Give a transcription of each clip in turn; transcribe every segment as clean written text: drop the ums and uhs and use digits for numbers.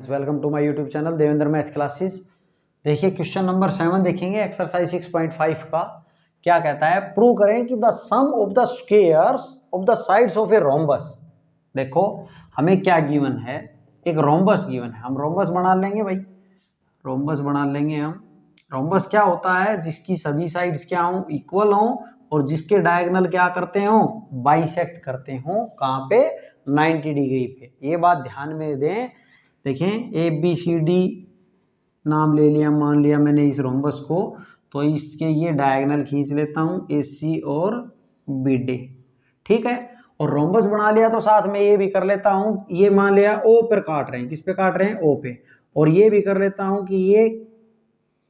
Welcome to my YouTube channel Devendra math classes. देखिए question number 7 देखेंगे exercise 6.5 का। क्या कहता है, प्रूव करें कि the sum of the squares of the sides of a rhombus. देखो हमें क्या गिवन है, एक रोम्बस गिवन है। हम रोम्बस बना लेंगे भाई, रोम्बस बना लेंगे हम। रोम्बस क्या होता है, जिसकी सभी साइड्स क्या हो, इक्वल हो, और जिसके डायगोनल क्या करते हो, बाइसेक्ट करते हो। कहाँ पे, 90 डिग्री पे। ये बात ध्यान में दें। देखें ए बी सी डी नाम ले लिया, मान लिया मैंने इस रोम्बस को, तो इसके ये डायगोनल खींच लेता हूँ ए सी और बी डी, ठीक है। और रोम्बस बना लिया तो साथ में ये भी कर लेता हूँ, ये मान लिया ओ पर काट रहे हैं, किस पे काट रहे हैं, ओ पे। और ये भी कर लेता हूँ कि ये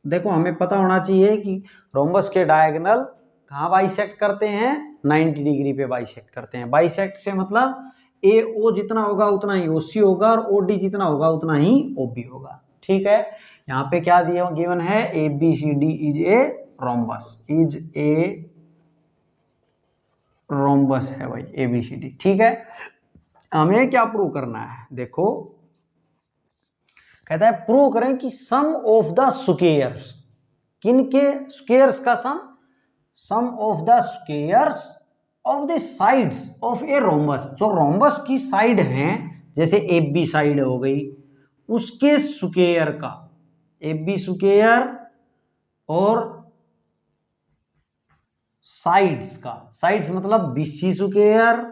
देखो, हमें पता होना चाहिए कि रोम्बस के डायगोनल कहाँ बाइसेक्ट करते हैं, 90 डिग्री पे बाइसेक्ट करते हैं। बाइसेक्ट से मतलब ए ओ जितना होगा उतना ही ओ सी होगा, और ओ डी जितना होगा उतना ही ओ बी होगा, ठीक है। यहाँ पे क्या दिया गिवन है, A B C D is a rhombus, is a rhombus है भाई, ए बी सी डी, ठीक है। हमें क्या प्रूव करना है, देखो कहता है प्रूव करें कि सम ऑफ द स्क्वायर्स, किनके स्क्वायर्स का sum of the squares of the sides of a rhombus. जो रोम्बस की साइड हैं, जैसे ए बी साइड हो गई, उसके स्क्वायर का, ए बी स्क्वायर और साइड्स का, साइड्स मतलब बी सी स्क्वायर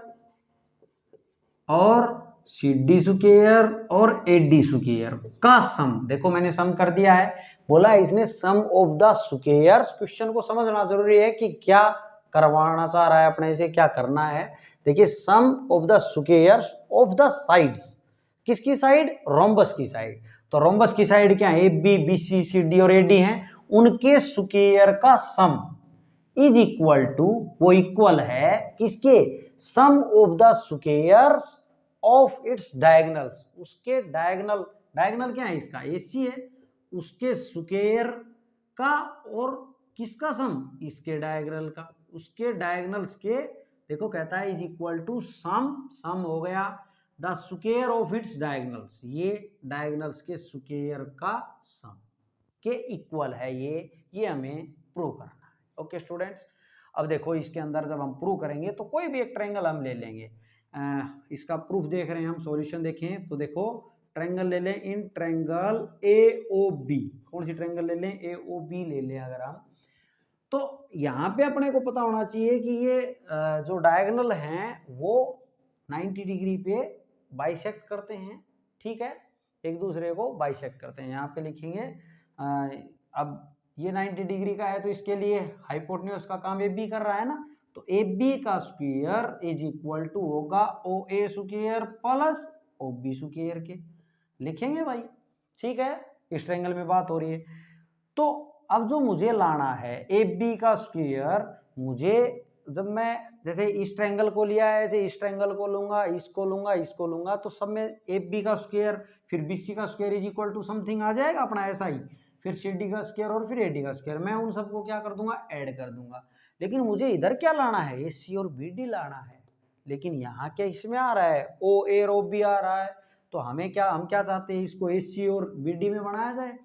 और सी डी स्क्वायर और ए डी स्क्वायर का सम। देखो मैंने सम कर दिया है, बोला है इसने सम ऑफ द स्क्वायर्स। क्वेश्चन को समझना जरूरी है कि क्या करवाना चाह रहा है अपने से, क्या करना है। देखिए sum of the squares of the sides, किसकी साइड, रोम्बस की साइड। तो रोम्बस की साइड क्या है, A B B C C D और ए डी है, उनके स्क्वायर का सम इज इक्वल टू, वो इक्वल है किसके, sum of the squares of its diagonals. उसके डायगोनल, डायगोनल क्या है इसका, एसी है, उसके स्क्वायर का और किसका सम, इसके डायगोनल का, उसके डायगोनल्स के। देखो कहता है इज इक्वल टू सम, सम हो गया the square of its diagonals, ये डायगोनल्स के स्क्वायर का सम के इक्वल है ये हमें प्रूव करना है। ओके स्टूडेंट्स, अब देखो इसके अंदर जब हम प्रूव करेंगे तो कोई भी एक ट्रायंगल हम ले लेंगे। इसका प्रूफ देख रहे हैं हम, सॉल्यूशन देखें तो देखो ट्रायंगल ले लें, in triangle A O B, कौन सी ट्रायंगल ले लें, ए ओ बी ले लें अगर हम। तो यहाँ पे अपने को पता होना चाहिए कि ये जो डायगोनल हैं वो 90 डिग्री पे बाइसेक्ट करते हैं, ठीक है, एक दूसरे को बाइसेक्ट करते हैं। यहाँ पे लिखेंगे अब ये 90 डिग्री का है तो इसके लिए हाइपोटेन्यूज का काम ए बी कर रहा है ना, तो ए बी का स्क्वायर इज इक्वल टू होगा O A square plus O B square के, लिखेंगे भाई, ठीक है। इस ट्रायंगल में बात हो रही है। तो अब जो मुझे लाना है ए बी का स्क्वायर, मुझे जब मैं जैसे इस ट्रायंगल को लिया है, ऐसे इस ट्रायंगल को लूंगा, इसको लूंगा, इसको लूंगा, तो सब में ए बी का स्क्वायर फिर बी सी का square is equal to something आ जाएगा अपना ऐसा ही, फिर सी डी का स्क्वायर और फिर ए डी का स्क्वायर, मैं उन सबको क्या कर दूंगा, ऐड कर दूंगा। लेकिन मुझे इधर क्या लाना है, ए सी और बी डी लाना है। लेकिन यहाँ क्या इसमें आ रहा है, ओ ए और ओ बी आ रहा है। तो हमें क्या, हम क्या चाहते हैं, इसको ए सी और बी डी में बनाया जाए।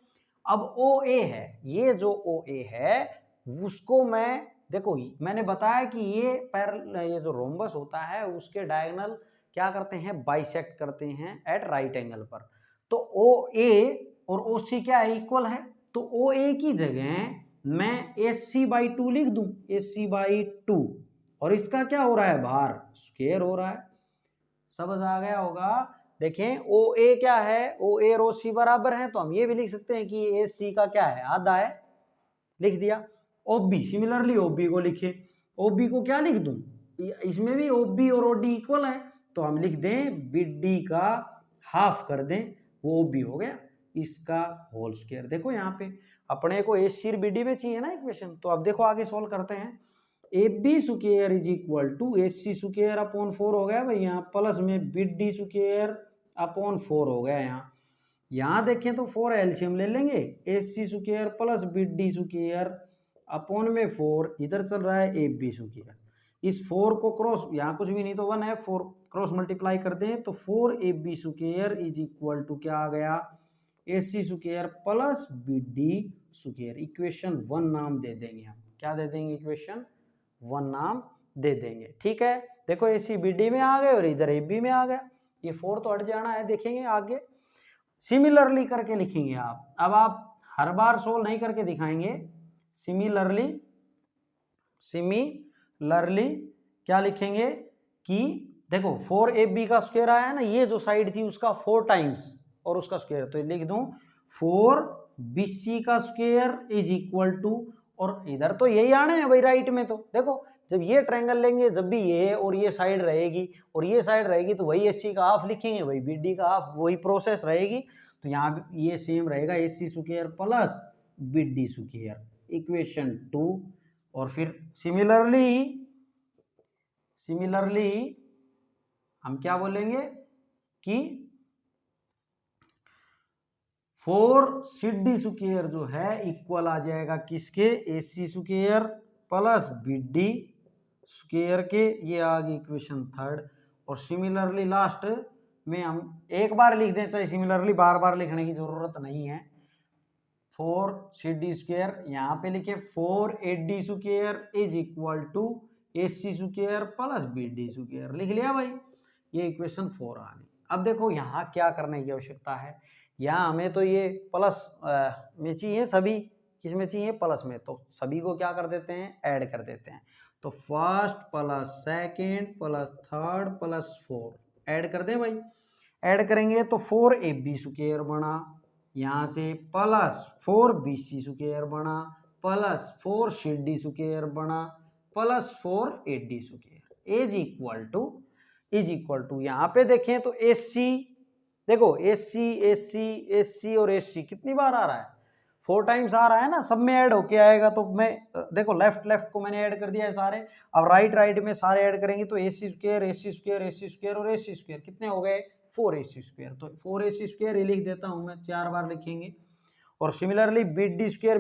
अब ओ ए है, ये जो ओ ए है उसको मैं, देखो मैंने बताया कि ये जो रोम्बस होता है उसके डायगोनल क्या करते हैं, बाइसेक्ट करते हैं एट राइट एंगल पर। तो ओ ए और ओ सी क्या है, इक्वल है। तो ओ ए की जगह मैं ए सी बाई 2 लिख दूं, ए सी बाई 2, और इसका क्या हो रहा है, बाहर स्क्वायर हो रहा है। समझ आ गया होगा। देखें ओ ए क्या है, ओ ए और ओ सी बराबर है, तो हम ये भी लिख सकते हैं कि ए सी का क्या है, आधा है, लिख दिया। O B, similarly O B को लिखे, ओ बी को क्या लिख दूं, इसमें भी ओ बी और ओ डी इक्वल है, तो हम लिख दें बी डी का हाफ कर दें, वो ओ बी हो गया, इसका होल स्क्वायर। देखो यहाँ पे अपने को ए सी और बी डी में चाहिए ना इक्वेशन, तो अब देखो आगे सोल्व करते हैं। A B square is equal to A C square upon 4 हो गया भाई, यहाँ प्लस में बी डी स्क्वायर अपॉन 4 हो गया। यहाँ देखें तो 4 एलसीएम ले लेंगे, A C square plus B D square upon में 4, इधर चल रहा है ए बी स्क्वायर, इस 4 को क्रॉस, यहाँ कुछ भी नहीं तो 1 है, 4 क्रॉस मल्टीप्लाई कर दें तो 4ab square is equal to क्या आ गया, AC square plus BD square. Equation 1 नाम दे देंगे हम, क्या दे देंगे, इक्वेशन 1 नाम दे देंगे। ठीक है, देखो AC BD में आ गए और इधर AB में आ गया, ये 4 तो हट जाना है, देखेंगे आगे सिमिलरली करके लिखेंगे आप। अब आप हर बार सोल्व नहीं करके दिखाएंगे, सिमिलरली क्या लिखेंगे कि देखो 4AB का स्क्वायर आया ना, ये जो साइड थी उसका 4 टाइम्स और उसका स्क्वायर, तो लिख दूं 4BC का स्क्वायर इज इक्वल टू, और इधर तो यही आना है भाई राइट में, तो देखो जब ये ट्रायंगल लेंगे, जब भी ये और ये साइड रहेगी और ये साइड रहेगी तो वही AC का हाफ लिखेंगे, वही BD का हाफ, वही प्रोसेस रहेगी। तो यहाँ ये सेम रहेगा, AC square plus BD square, equation 2। और फिर सिमिलरली हम क्या बोलेंगे कि 4CD स्क्वायर जो है इक्वल आ जाएगा किसके, AC square plus BD square के, ये आ गई इक्वेशन 3। और सिमिलरली लास्ट में हम एक बार लिख दें, चाहे सिमिलरली बार बार लिखने की जरूरत नहीं है। 4CD स्क्वायर यहाँ पे लिखे 4AD square is equal to AC square plus BD square, लिख लिया भाई, ये इक्वेशन 4 आ गई। अब देखो यहाँ क्या करने की आवश्यकता है, यहाँ हमें तो ये प्लस में चाहिए, सभी किस में चाहिए, प्लस में, तो सभी को क्या कर देते हैं, ऐड कर देते हैं। तो first plus second plus third plus 4 add कर दें भाई, ऐड करेंगे तो 4AB स्क्वायर बना, यहाँ से प्लस 4BC स्क्वायर बना, प्लस 4CD स्क्वायर बना, plus 4AD square is equal to यहाँ पे देखें तो AC, देखो AC और AC कितनी बार आ रहा है, 4 टाइम्स आ रहा है ना, सब में ऐड होके आएगा। तो मैं देखो लेफ्ट को मैंने ऐड कर दिया है सारे, अब राइट में सारे ऐड करेंगे तो AC स्क्वायर और AC स्क्वायर कितने हो गए, 4AC स्क्वायर। तो 4AC स्क्वायर ही लिख देता हूं मैं, 4 बार लिखेंगे। और सिमिलरली BD स्क्वायर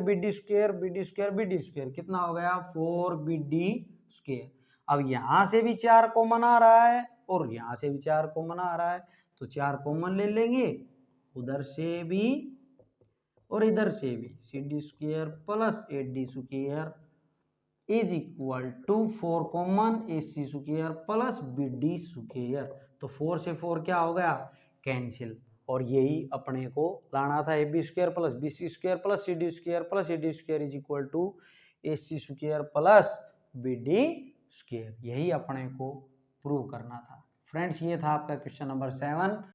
कितना हो गया, 4BD स्क्वायर। अब यहां से भी 4 कॉमन आ रहा है और यहां से भी 4 कॉमन आ रहा है, तो 4 कॉमन ले लेंगे, उधर से भी और इधर से भी, CD square plus AD square is equal to 4 common AC square plus BD square. तो 4 से 4 क्या हो गया, कैंसिल। और यही अपने को लाना था, AB square plus BC square plus CD square plus AD square is equal to AC square plus BD square, यही अपने को प्रूव करना था। फ्रेंड्स, ये था आपका क्वेश्चन नंबर 7।